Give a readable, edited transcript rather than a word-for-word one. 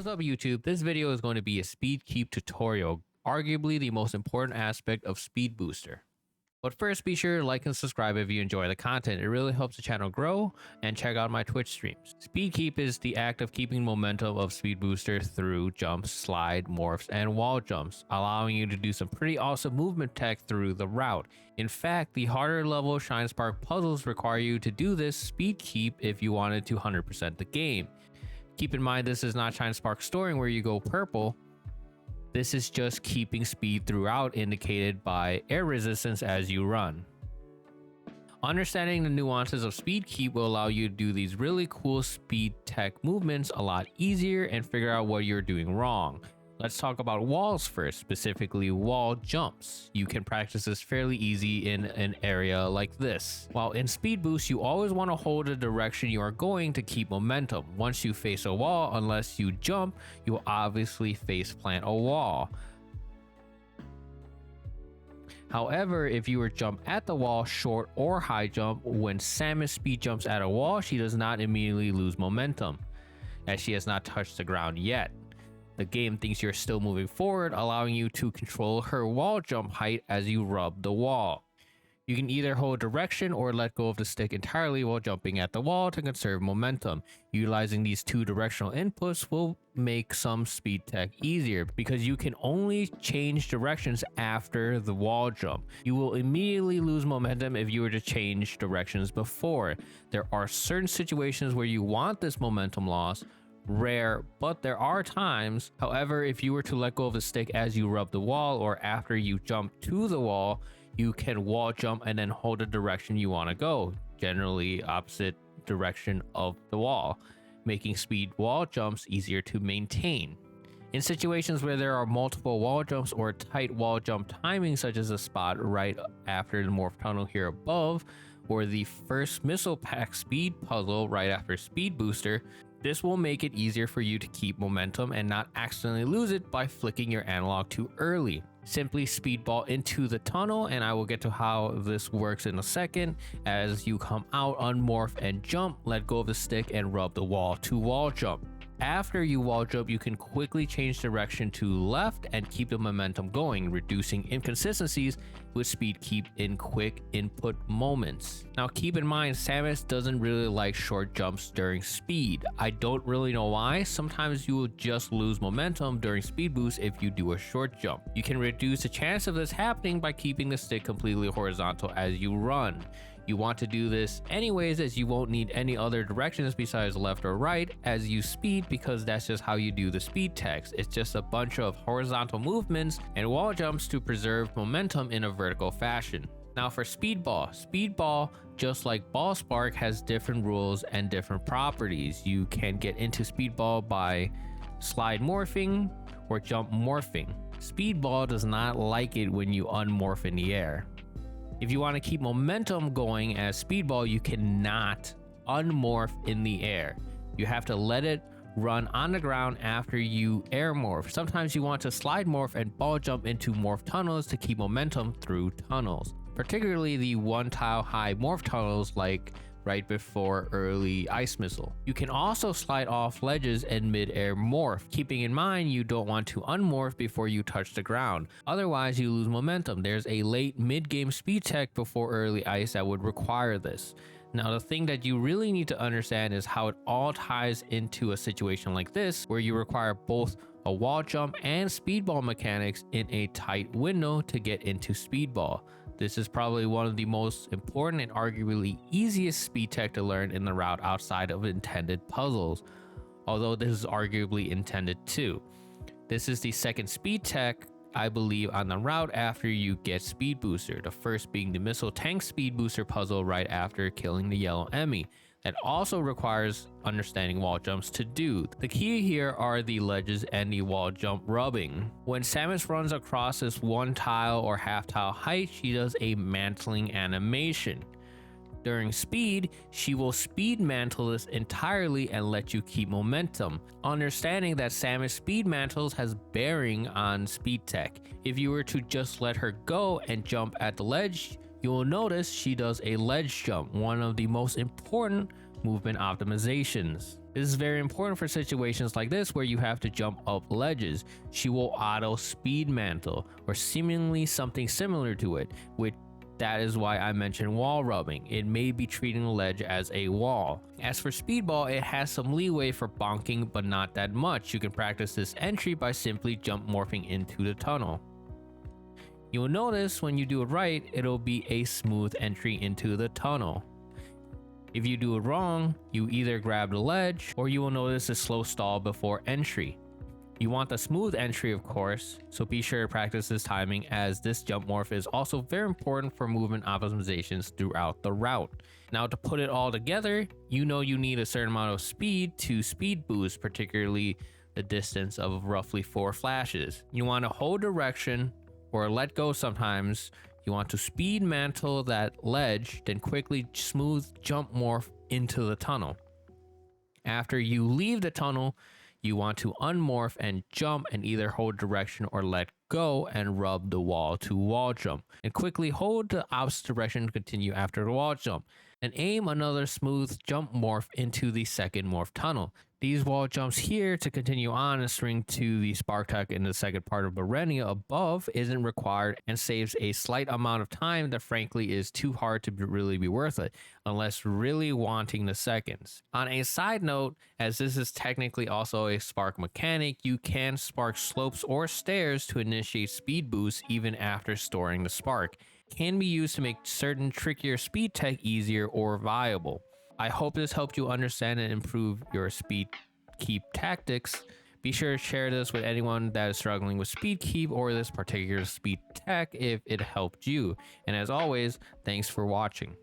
What's up YouTube? This video is going to be a speed keep tutorial, arguably the most important aspect of Speed Booster. But first, be sure to like and subscribe if you enjoy the content. It really helps the channel grow, and check out my Twitch streams. Speed keep is the act of keeping momentum of Speed Booster through jumps, slide, morphs, and wall jumps, allowing you to do some pretty awesome movement tech through the route. In fact, the harder level Shine Spark puzzles require you to do this speed keep if you wanted to 100% the game. Keep in mind, this is not Shine Spark storing where you go purple. This is just keeping speed throughout, indicated by air resistance as you run. Understanding the nuances of speed keep will allow you to do these really cool speed tech movements a lot easier and figure out what you're doing wrong. Let's talk about walls first, specifically wall jumps. You can practice this fairly easy in an area like this. While in Speed Boost, you always want to hold the direction you are going to keep momentum. Once you face a wall, unless you jump, you will obviously face plant a wall. However, if you were jump at the wall, short or high jump, when Samus speed jumps at a wall, she does not immediately lose momentum, as she has not touched the ground yet. The game thinks you're still moving forward, allowing you to control her wall jump height as you rub the wall. You can either hold direction or let go of the stick entirely while jumping at the wall to conserve momentum. Utilizing these two directional inputs will make some speed tech easier because you can only change directions after the wall jump. You will immediately lose momentum if you were to change directions before. There are certain situations where you want this momentum loss. Rare, but there are times. However, if you were to let go of the stick as you rub the wall or after you jump to the wall, you can wall jump and then hold the direction you want to go, generally opposite direction of the wall, making speed wall jumps easier to maintain. In situations where there are multiple wall jumps or tight wall jump timing, such as a spot right after the morph tunnel here above, or the first missile pack speed puzzle right after Speed Booster, this will make it easier for you to keep momentum and not accidentally lose it by flicking your analog too early. Simply speedball into the tunnel, and I will get to how this works in a second. As you come out, unmorph and jump, let go of the stick and rub the wall to wall jump. After you wall jump, you can quickly change direction to left and keep the momentum going, reducing inconsistencies with speed keep in quick input moments. Now keep in mind, Samus doesn't really like short jumps during speed. I don't really know why. Sometimes you will just lose momentum during speed boost if you do a short jump. You can reduce the chance of this happening by keeping the stick completely horizontal as you run. You want to do this anyways, as you won't need any other directions besides left or right as you speed, because that's just how you do the speed text. It's just a bunch of horizontal movements and wall jumps to preserve momentum in a vertical fashion. Now for Speedball, just like Ball Spark, has different rules and different properties. You can get into Speedball by slide morphing or jump morphing. Speedball does not like it when you unmorph in the air. If you want to keep momentum going as Speedball, you cannot unmorph in the air. You have to let it run on the ground after you air morph. Sometimes you want to slide morph and ball jump into morph tunnels to keep momentum through tunnels, particularly the one tile high morph tunnels like right before early ice missile. You can also slide off ledges and mid-air morph, keeping in mind you don't want to unmorph before you touch the ground, otherwise you lose momentum. There's a late mid-game speed tech before early ice that would require this. Now the thing that you really need to understand is how it all ties into a situation like this, where you require both a wall jump and speedball mechanics in a tight window to get into Speedball. This is probably one of the most important and arguably easiest speed tech to learn in the route outside of intended puzzles, although this is arguably intended too. This is the second speed tech, I believe, on the route after you get Speed Booster, the first being the Missile Tank Speed Booster puzzle right after killing the yellow Emmy. That also requires understanding wall jumps to do. The key here are the ledges and the wall jump rubbing. When Samus runs across this one tile or half tile height, she does a mantling animation. During speed, she will speed mantle this entirely and let you keep momentum. Understanding that Samus speed mantles has bearing on speed tech. If you were to just let her go and jump at the ledge, you will notice she does a ledge jump, one of the most important movement optimizations. This is very important for situations like this where you have to jump up ledges. She will auto speed mantle or seemingly something similar to it, which that is why I mentioned wall rubbing. It may be treating the ledge as a wall. As for speedball, it has some leeway for bonking, but not that much. You can practice this entry by simply jump morphing into the tunnel. You'll notice when you do it right, it'll be a smooth entry into the tunnel. If you do it wrong, you either grab the ledge or you will notice a slow stall before entry. You want the smooth entry, of course, so be sure to practice this timing, as this jump morph is also very important for movement optimizations throughout the route. Now, to put it all together, you know you need a certain amount of speed to speed boost, particularly the distance of roughly 4 flashes. You want to hold direction or let go sometimes. You want to speed mantle that ledge, then quickly smooth jump morph into the tunnel. After you leave the tunnel, you want to unmorph and jump and either hold direction or let go and rub the wall to wall jump. And quickly hold the opposite direction to continue after the wall jump. And aim another smooth jump morph into the second morph tunnel. These wall jumps here to continue on and string to the spark tech in the second part of Burenia above isn't required and saves a slight amount of time that frankly is too hard to really be worth it, unless really wanting the seconds. On a side note, as this is technically also a spark mechanic, you can spark slopes or stairs to initiate speed boosts even after storing the spark. Can be used to make certain trickier speed tech easier or viable. I hope this helped you understand and improve your speed keep tactics. Be sure to share this with anyone that is struggling with speed keep or this particular speed tech if it helped you. And as always, thanks for watching.